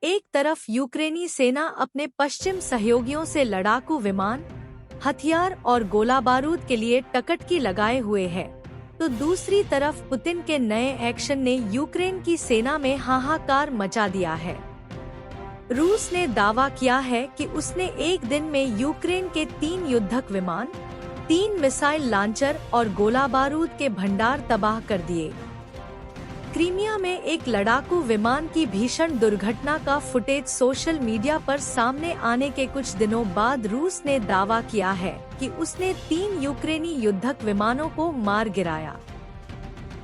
Speaker 1: एक तरफ यूक्रेनी सेना अपने पश्चिम सहयोगियों से लड़ाकू विमान, हथियार और गोला बारूद के लिए टकटकी लगाए हुए है, तो दूसरी तरफ पुतिन के नए एक्शन ने यूक्रेन की सेना में हाहाकार मचा दिया है। रूस ने दावा किया है कि उसने एक दिन में यूक्रेन के 3 युद्धक विमान, 3 मिसाइल लॉन्चर और गोला बारूद के भंडार तबाह कर दिए। क्रीमिया में एक लड़ाकू विमान की भीषण दुर्घटना का फुटेज सोशल मीडिया पर सामने आने के कुछ दिनों बाद रूस ने दावा किया है कि उसने 3 यूक्रेनी युद्धक विमानों को मार गिराया।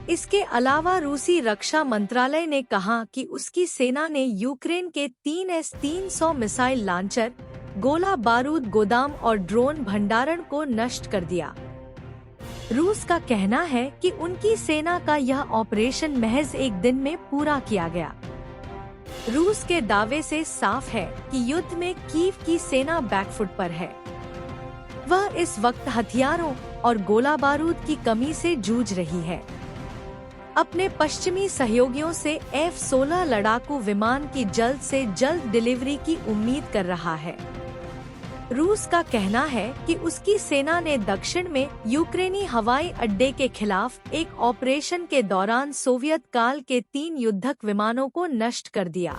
Speaker 1: इसके अलावा रूसी रक्षा मंत्रालय ने कहा कि उसकी सेना ने यूक्रेन के 3 S-300 मिसाइल लॉन्चर, गोला बारूद गोदाम और ड्रोन भंडारण को नष्ट कर दिया। रूस का कहना है कि उनकी सेना का यह ऑपरेशन महज एक दिन में पूरा किया गया। रूस के दावे से साफ है कि युद्ध में कीव की सेना बैकफुट पर है। वह इस वक्त हथियारों और गोला बारूद की कमी से जूझ रही है। अपने पश्चिमी सहयोगियों से F-16 लड़ाकू विमान की जल्द से जल्द डिलीवरी की उम्मीद कर रहा है। रूस का कहना है कि उसकी सेना ने दक्षिण में यूक्रेनी हवाई अड्डे के खिलाफ एक ऑपरेशन के दौरान सोवियत काल के 3 युद्धक विमानों को नष्ट कर दिया।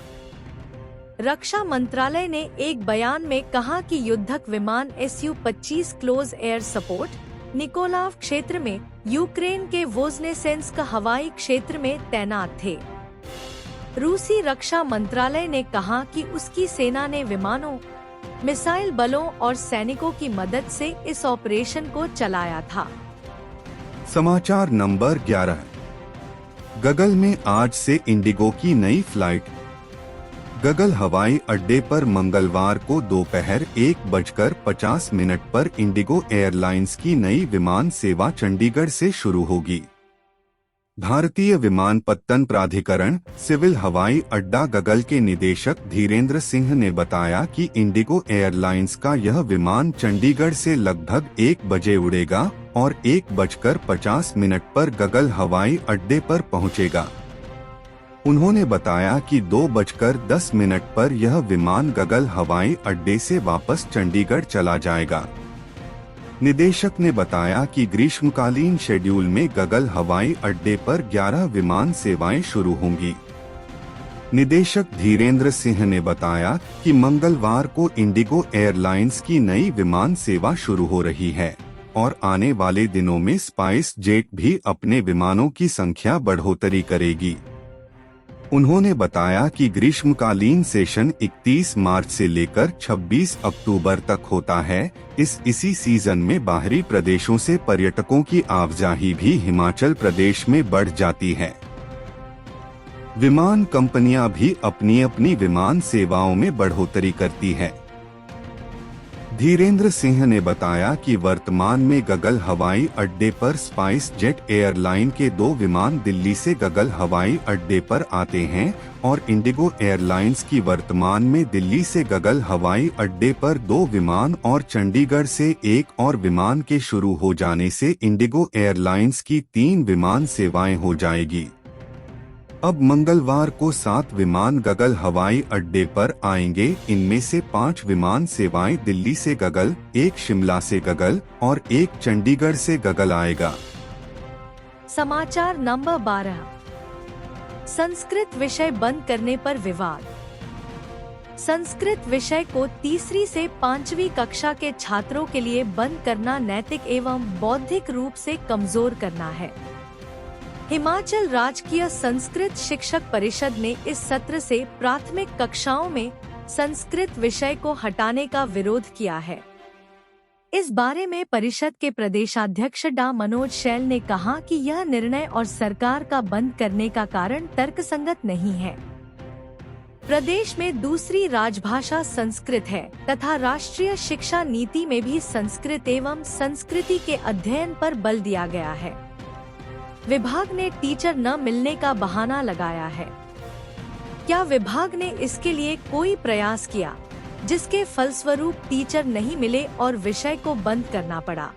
Speaker 1: रक्षा मंत्रालय ने एक बयान में कहा कि युद्धक विमान Su-25 close air support Nicolau क्षेत्र में यूक्रेन के वोज़नेसेंस्क हवाई क्षेत्र में तैनात थे। रूसी रक्षा मंत्रालय ने कहा कि उसकी सेना ने विमानों, मिसाइल बलों और सैनिकों की मदद से इस ऑपरेशन को चलाया था।
Speaker 2: समाचार नंबर 11। गगल में आज से इंडिगो की नई फ्लाइट। गगल हवाई अड्डे पर मंगलवार को दोपहर 1:50 पर इंडिगो एयरलाइंस की नई विमान सेवा चंडीगढ़ से शुरू होगी। भारतीय विमानपत्तन प्राधिकरण सिविल हवाई अड्डा गगल के निदेशक धीरेन्द्र सिंह ने बताया कि इंडिगो एयरलाइंस का यह विमान चंडीगढ़ से लगभग 1 बजे उड़ेगा और 1:50 पर गगल हवाई अड्डे पर पहुंचेगा। उन्होंने बताया कि 2:10 पर यह विमान गगल हवाई अड्डे से वापस चंडीगढ़ चला जाएगा। निदेशक ने बताया कि ग्रीष्मकालीन शेड्यूल में गगल हवाई अड्डे पर 11 विमान सेवाएं शुरू होंगी। निदेशक धीरेन्द्र सिंह ने बताया कि मंगलवार को इंडिगो एयरलाइंस की नई विमान सेवा शुरू हो रही है और आने वाले दिनों में स्पाइस जेट भी अपने विमानों की संख्या बढ़ोतरी करेगी। उन्होंने बताया कि ग्रीष्मकालीन सेशन 31 मार्च से लेकर 26 अक्टूबर तक होता है। इसी सीजन में बाहरी प्रदेशों से पर्यटकों की आवाजाही भी हिमाचल प्रदेश में बढ़ जाती है। विमान कंपनियां भी अपनी अपनी विमान सेवाओं में बढ़ोतरी करती है। धीरेन्द्र सिंह ने बताया कि वर्तमान में गगल हवाई अड्डे पर स्पाइस जेट एयरलाइन के 2 विमान दिल्ली से गगल हवाई अड्डे पर आते हैं और इंडिगो एयरलाइंस की वर्तमान में दिल्ली से गगल हवाई अड्डे पर 2 विमान और चंडीगढ़ से 1 और विमान के शुरू हो जाने से इंडिगो एयरलाइंस की 3 विमान सेवाएं हो जाएगी। अब मंगलवार को 7 विमान गगल हवाई अड्डे पर आएंगे। इनमें से 5 विमान सेवाएं दिल्ली से गगल, 1 शिमला से गगल और 1 चंडीगढ़ से गगल आएगा।
Speaker 1: समाचार नंबर 12। संस्कृत विषय बंद करने पर विवाद। संस्कृत विषय को तीसरी से 5वीं कक्षा के छात्रों के लिए बंद करना नैतिक एवं बौद्धिक रूप से कमजोर करना है। हिमाचल राजकीय संस्कृत शिक्षक परिषद ने इस सत्र से प्राथमिक कक्षाओं में संस्कृत विषय को हटाने का विरोध किया है। इस बारे में परिषद के प्रदेशाध्यक्ष डा मनोज शैल ने कहा कि यह निर्णय और सरकार का बंद करने का कारण तर्कसंगत नहीं है। प्रदेश में दूसरी राजभाषा संस्कृत है तथा राष्ट्रीय शिक्षा नीति में भी संस्कृत एवं संस्कृति के अध्ययन पर बल दिया गया है। विभाग ने टीचर न मिलने का बहाना लगाया है। क्या विभाग ने इसके लिए कोई प्रयास किया जिसके फलस्वरूप टीचर नहीं मिले और विषय को बंद करना पड़ा?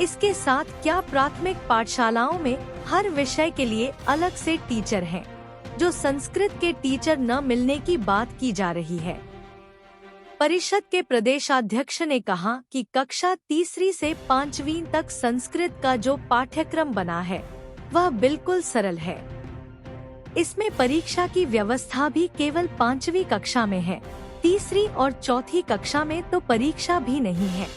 Speaker 1: इसके साथ क्या प्राथमिक पाठशालाओं में हर विषय के लिए अलग से टीचर हैं, जो संस्कृत के टीचर न मिलने की बात की जा रही है? परिषद के प्रदेशाध्यक्ष ने कहा कि कक्षा तीसरी से 5वीं तक संस्कृत का जो पाठ्यक्रम बना है वह बिल्कुल सरल है। इसमें परीक्षा की व्यवस्था भी केवल 5वीं कक्षा में है। तीसरी और चौथी कक्षा में तो परीक्षा भी नहीं है।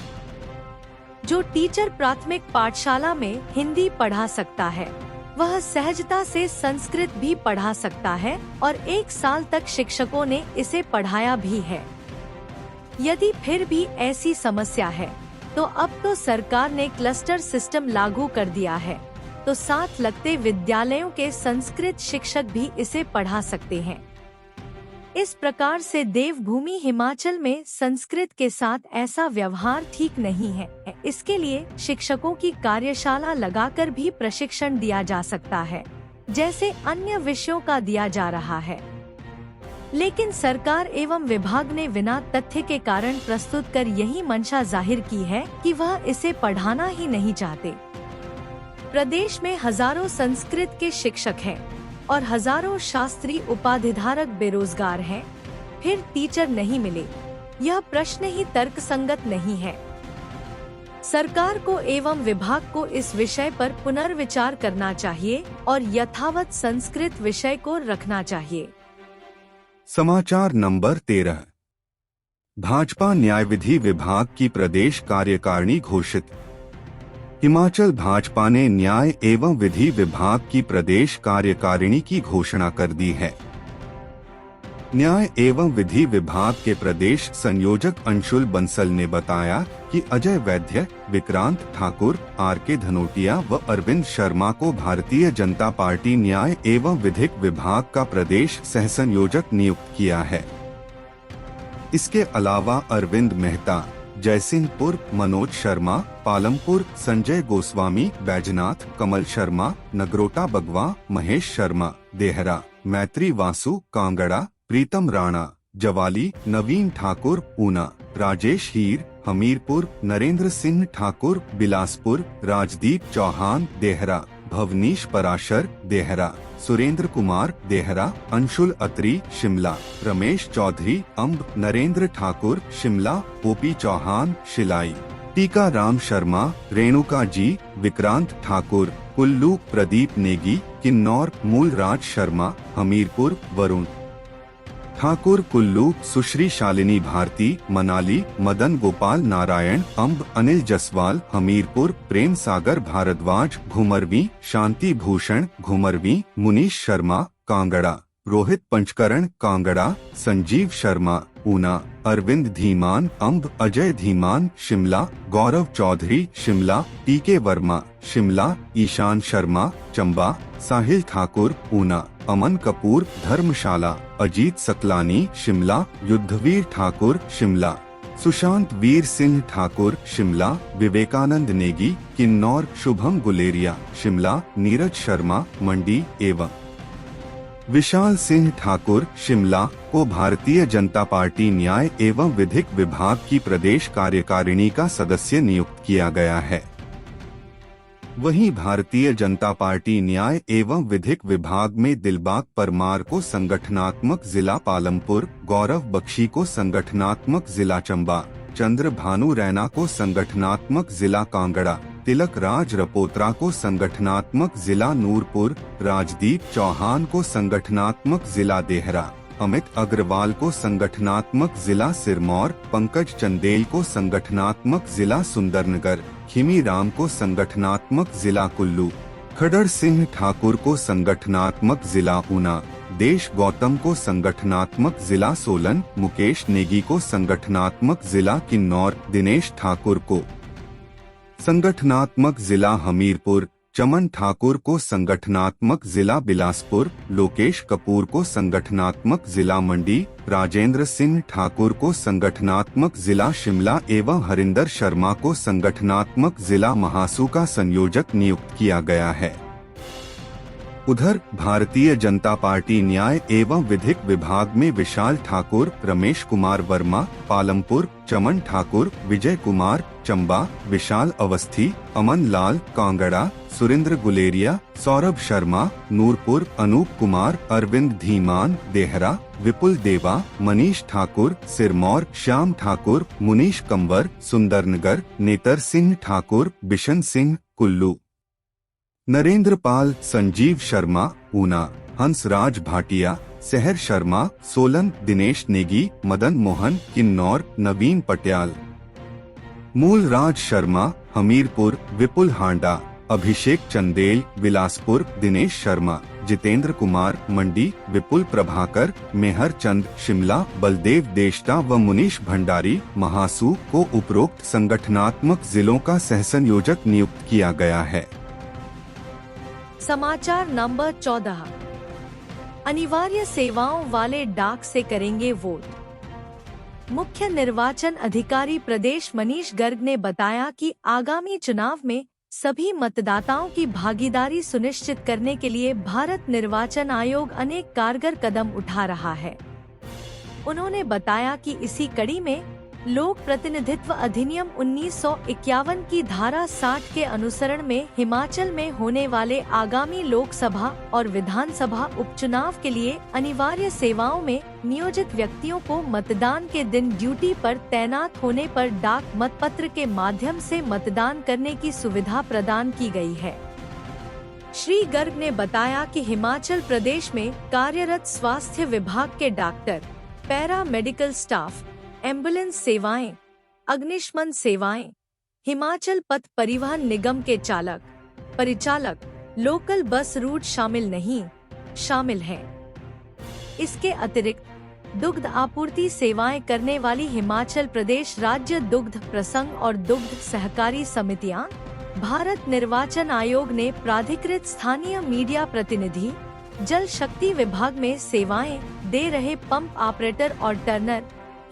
Speaker 1: जो टीचर प्राथमिक पाठशाला में हिंदी पढ़ा सकता है वह सहजता से संस्कृत भी पढ़ा सकता है और 1 साल तक शिक्षकों ने इसे पढ़ाया भी है। यदि फिर भी ऐसी समस्या है तो अब तो सरकार ने क्लस्टर सिस्टम लागू कर दिया है, तो साथ लगते विद्यालयों के संस्कृत शिक्षक भी इसे पढ़ा सकते हैं। इस प्रकार से देवभूमि हिमाचल में संस्कृत के साथ ऐसा व्यवहार ठीक नहीं है। इसके लिए शिक्षकों की कार्यशाला लगाकर भी प्रशिक्षण दिया जा सकता है, जैसे अन्य विषयों का दिया जा रहा है। लेकिन सरकार एवं विभाग ने बिना तथ्य के कारण प्रस्तुत कर यही मंशा जाहिर की है कि वह इसे पढ़ाना ही नहीं चाहते। प्रदेश में हजारों संस्कृत के शिक्षक हैं और हजारों शास्त्री उपाधिधारक बेरोजगार हैं, फिर टीचर नहीं मिले, यह प्रश्न ही तर्कसंगत नहीं है। सरकार को एवं विभाग को इस विषय पर पुनर्विचार करना चाहिए और यथावत संस्कृत विषय को रखना चाहिए।
Speaker 2: समाचार नंबर 13। भाजपा न्यायविधि विभाग की प्रदेश कार्यकारिणी घोषित। हिमाचल भाजपा ने न्याय एवं विधि विभाग की प्रदेश कार्यकारिणी की घोषणा कर दी है। न्याय एवं विधि विभाग के प्रदेश संयोजक अंशुल बंसल ने बताया कि अजय वैद्य, विक्रांत ठाकुर, आर.के. धनोटिया व अरविंद शर्मा को भारतीय जनता पार्टी न्याय एवं विधिक विभाग का प्रदेश सह संयोजक नियुक्त किया है। इसके अलावा अरविंद मेहता, जयसिंहपुर, मनोज शर्मा, पालमपुर, संजय गोस्वामी, बैजनाथ, कमल शर्मा, नगरोटा बगवा, महेश शर्मा, देहरा, मैत्री वासु, कांगड़ा, प्रीतम राणा, जवाली, नवीन ठाकुर, ऊना, राजेश हीर, हमीरपुर, नरेंद्र सिंह ठाकुर, बिलासपुर, राजदीप चौहान, देहरा, भवनीश पराशर, देहरा, सुरेंद्र कुमार, देहरा, अंशुल अत्री, शिमला, रमेश चौधरी, अम्ब, नरेंद्र ठाकुर, शिमला, ओपी चौहान, शिलाई, टीका राम शर्मा, रेणुका जी, विक्रांत ठाकुर, कुल्लू, प्रदीप नेगी, किन्नौर, मूलराज शर्मा, हमीरपुर, वरुण ठाकुर, कुल्लू, सुश्री शालिनी भारती, मनाली, मदन गोपाल नारायण, अम्ब, अनिल जसवाल, हमीरपुर, प्रेम सागर भारद्वाज, घुमरवी, शांति भूषण, घुमरवी, मुनीश शर्मा, कांगड़ा, रोहित पंचकरण, कांगड़ा, संजीव शर्मा, ऊना, अरविंद धीमान, अम्ब, अजय धीमान, शिमला, गौरव चौधरी, शिमला, टीके वर्मा, शिमला, ईशान शर्मा, चंबा, साहिल ठाकुर, ऊना, अमन कपूर, धर्मशाला, अजीत सकलानी, शिमला, युद्धवीर ठाकुर, शिमला, सुशांत वीर सिंह ठाकुर, शिमला, विवेकानंद नेगी, किन्नौर, शुभम गुलेरिया, शिमला, नीरज शर्मा, मंडी एवं विशाल सिंह ठाकुर, शिमला को भारतीय जनता पार्टी न्याय एवं विधिक विभाग की प्रदेश कार्यकारिणी का सदस्य नियुक्त किया गया है। वहीं भारतीय जनता पार्टी न्याय एवं विधिक विभाग में दिलबाग परमार को संगठनात्मक जिला पालमपुर, गौरव बख्शी को संगठनात्मक जिला चंबा, चंद्र भानु रैना को संगठनात्मक जिला कांगड़ा, तिलक राज रपोत्रा को संगठनात्मक जिला नूरपुर, राजदीप चौहान को संगठनात्मक जिला देहरा, अमित अग्रवाल को संगठनात्मक जिला सिरमौर, पंकज चंदेल को संगठनात्मक जिला सुंदरनगर, खिमी राम को संगठनात्मक जिला कुल्लू, खड़र सिंह ठाकुर को संगठनात्मक जिला ऊना, देश गौतम को संगठनात्मक जिला सोलन, मुकेश नेगी को संगठनात्मक जिला किन्नौर, दिनेश ठाकुर को संगठनात्मक जिला हमीरपुर, चमन ठाकुर को संगठनात्मक जिला बिलासपुर, लोकेश कपूर को संगठनात्मक जिला मंडी, राजेंद्र सिंह ठाकुर को संगठनात्मक जिला शिमला एवं हरिंदर शर्मा को संगठनात्मक जिला महासू का संयोजक नियुक्त किया गया है। उधर भारतीय जनता पार्टी न्याय एवं विधिक विभाग में विशाल ठाकुर, रमेश कुमार वर्मा पालमपुर, चमन ठाकुर, विजय कुमार चंबा, विशाल अवस्थी, अमन लाल कांगड़ा, सुरेंद्र गुलेरिया, सौरभ शर्मा नूरपुर, अनूप कुमार, अरविंद धीमान देहरा, विपुल देवा, मनीष ठाकुर सिरमौर, श्याम ठाकुर, मुनीश कंवर सुंदरनगर, नेतर सिंह ठाकुर, बिशन सिंह कुल्लू, नरेंद्र पाल, संजीव शर्मा ऊना, हंसराज भाटिया, सहर शर्मा सोलन, दिनेश नेगी, मदन मोहन किन्नौर, नवीन पटियाल, मूलराज शर्मा हमीरपुर, विपुल हांडा, अभिषेक चंदेल बिलासपुर, दिनेश शर्मा, जितेंद्र कुमार मंडी, विपुल प्रभाकर, मेहर चंद शिमला, बलदेव देष्टा व मुनीश भंडारी महासू को उपरोक्त संगठनात्मक जिलों का सह संयोजक नियुक्त किया गया है।
Speaker 1: समाचार नंबर 14। अनिवार्य सेवाओं वाले डाक से करेंगे वोट। मुख्य निर्वाचन अधिकारी प्रदेश मनीष गर्ग ने बताया कि आगामी चुनाव में सभी मतदाताओं की भागीदारी सुनिश्चित करने के लिए भारत निर्वाचन आयोग अनेक कारगर कदम उठा रहा है। उन्होंने बताया कि इसी कड़ी में लोक प्रतिनिधित्व अधिनियम 1951 की धारा 60 के अनुसरण में हिमाचल में होने वाले आगामी लोकसभा और विधानसभा उपचुनाव के लिए अनिवार्य सेवाओं में नियोजित व्यक्तियों को मतदान के दिन ड्यूटी पर तैनात होने पर डाक मतपत्र के माध्यम से मतदान करने की सुविधा प्रदान की गई है। श्री गर्ग ने बताया कि हिमाचल प्रदेश में कार्यरत स्वास्थ्य विभाग के doctor, para medical staff, ambulance सेवाएं, अग्निशमन सेवाएं, हिमाचल पथ परिवहन निगम के चालक, परिचालक, लोकल बस रूट शामिल हैं। इसके अतिरिक्त दुग्ध आपूर्ति सेवाएं करने वाली हिमाचल प्रदेश राज्य दुग्ध प्रसंग और दुग्ध सहकारी समितियां, भारत निर्वाचन आयोग ने प्राधिकृत स्थानीय मीडिया प्रतिनिधि, जल शक्ति विभाग में सेवाएं दे रहे पंप ऑपरेटर और टर्नर,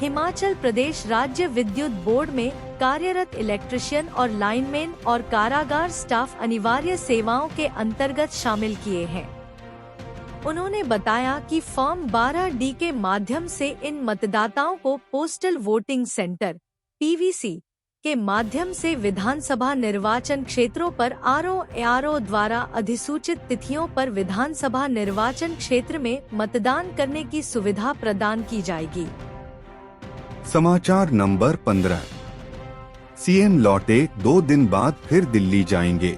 Speaker 1: हिमाचल प्रदेश राज्य विद्युत बोर्ड में कार्यरत इलेक्ट्रिशियन और लाइनमैन और कारागार स्टाफ अनिवार्य सेवाओं के अंतर्गत शामिल किए हैं। उन्होंने बताया कि फॉर्म 12D के माध्यम से इन मतदाताओं को पोस्टल वोटिंग सेंटर (PVC) के माध्यम से विधानसभा निर्वाचन क्षेत्रों पर RO द्वारा अधिसूचित तिथियों पर विधानसभा निर्वाचन क्षेत्र में मतदान करने की सुविधा प्रदान की जाएगी।
Speaker 2: समाचार नंबर 15। सीएम लौटे, 2 दिन बाद फिर दिल्ली जाएंगे।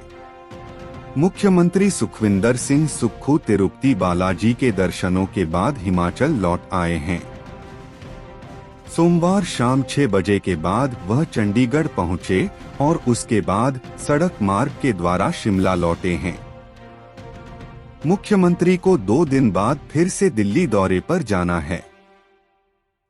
Speaker 2: मुख्यमंत्री सुखविंदर सिंह सुक्खू तिरुपति बालाजी के दर्शनों के बाद हिमाचल लौट आए हैं। सोमवार शाम 6 बजे के बाद वह चंडीगढ़ पहुंचे और उसके बाद सड़क मार्ग के द्वारा शिमला लौटे हैं। मुख्यमंत्री को 2 दिन बाद फिर से दिल्ली दौरे पर जाना है।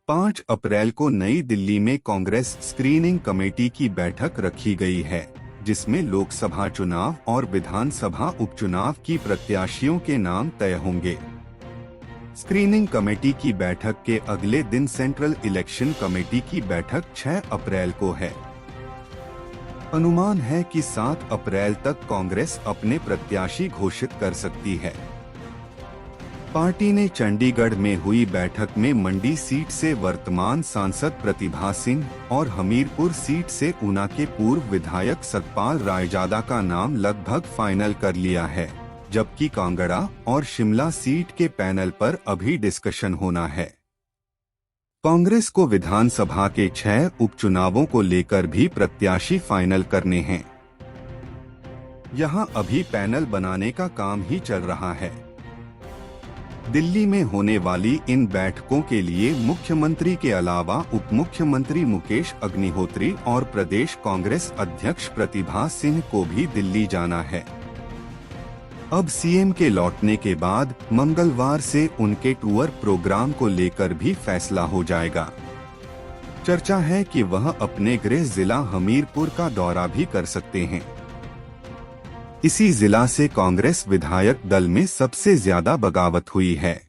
Speaker 2: 5 अप्रैल को नई दिल्ली में कांग्रेस स्क्रीनिंग कमेटी की बैठक रखी गई है, जिसमें लोकसभा चुनाव और विधानसभा उपचुनाव की प्रत्याशियों के नाम तय होंगे। स्क्रीनिंग कमेटी की बैठक के अगले दिन सेंट्रल इलेक्शन कमेटी की बैठक 6 अप्रैल को है। अनुमान है कि 7 अप्रैल तक कांग्रेस अपने प्रत्याशी घोषित कर सकती है। पार्टी ने चंडीगढ़ में हुई बैठक में मंडी सीट से वर्तमान सांसद प्रतिभा सिंह और हमीरपुर सीट से ऊना के पूर्व विधायक सतपाल रायजादा का नाम लगभग फाइनल कर लिया है, जबकि कांगड़ा और शिमला सीट के पैनल पर अभी डिस्कशन होना है। कांग्रेस को विधानसभा के 6 उपचुनावों को लेकर भी प्रत्याशी फाइनल करने हैं। यहां अभी पैनल बनाने का काम ही चल रहा है। दिल्ली में होने वाली इन बैठकों के लिए मुख्यमंत्री के अलावा उप मुख्यमंत्री मुकेश अग्निहोत्री और प्रदेश कांग्रेस अध्यक्ष प्रतिभा सिंह को भी दिल्ली जाना है। अब सीएम के लौटने के बाद मंगलवार से उनके टूर प्रोग्राम को लेकर भी फैसला हो जाएगा। चर्चा है कि वह अपने गृह जिला हमीरपुर का दौरा भी कर सकते हैं। इसी जिला से कांग्रेस विधायक दल में सबसे ज्यादा बगावत हुई है।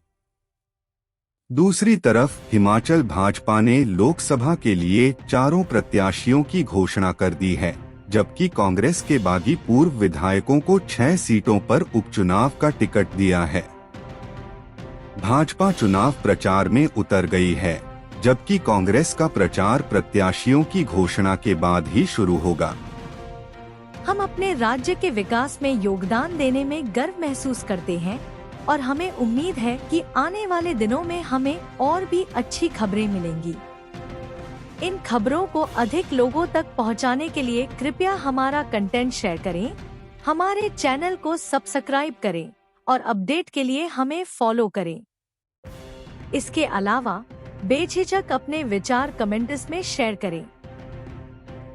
Speaker 2: दूसरी तरफ हिमाचल भाजपा ने लोकसभा के लिए 4 प्रत्याशियों की घोषणा कर दी है, जबकि कांग्रेस के बागी पूर्व विधायकों को 6 सीटों पर उपचुनाव का टिकट दिया है। भाजपा चुनाव प्रचार में उतर गई है, जबकि कांग्रेस का प्रचार प्रत्याशियों की घोषणा के बाद ही शुरू होगा।
Speaker 1: हम अपने राज्य के विकास में योगदान देने में गर्व महसूस करते हैं और हमें उम्मीद है कि आने वाले दिनों में हमें और भी अच्छी खबरें मिलेंगी। इन खबरों को अधिक लोगों तक पहुंचाने के लिए कृपया हमारा कंटेंट शेयर करें, हमारे चैनल को सब्सक्राइब करें और अपडेट के लिए हमें फॉलो करें। इसके अलावा बेझिझक अपने विचार कमेंट्स में शेयर करें।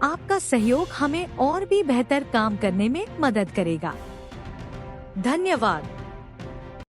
Speaker 1: आपका सहयोग हमें और भी बेहतर काम करने में मदद करेगा। धन्यवाद।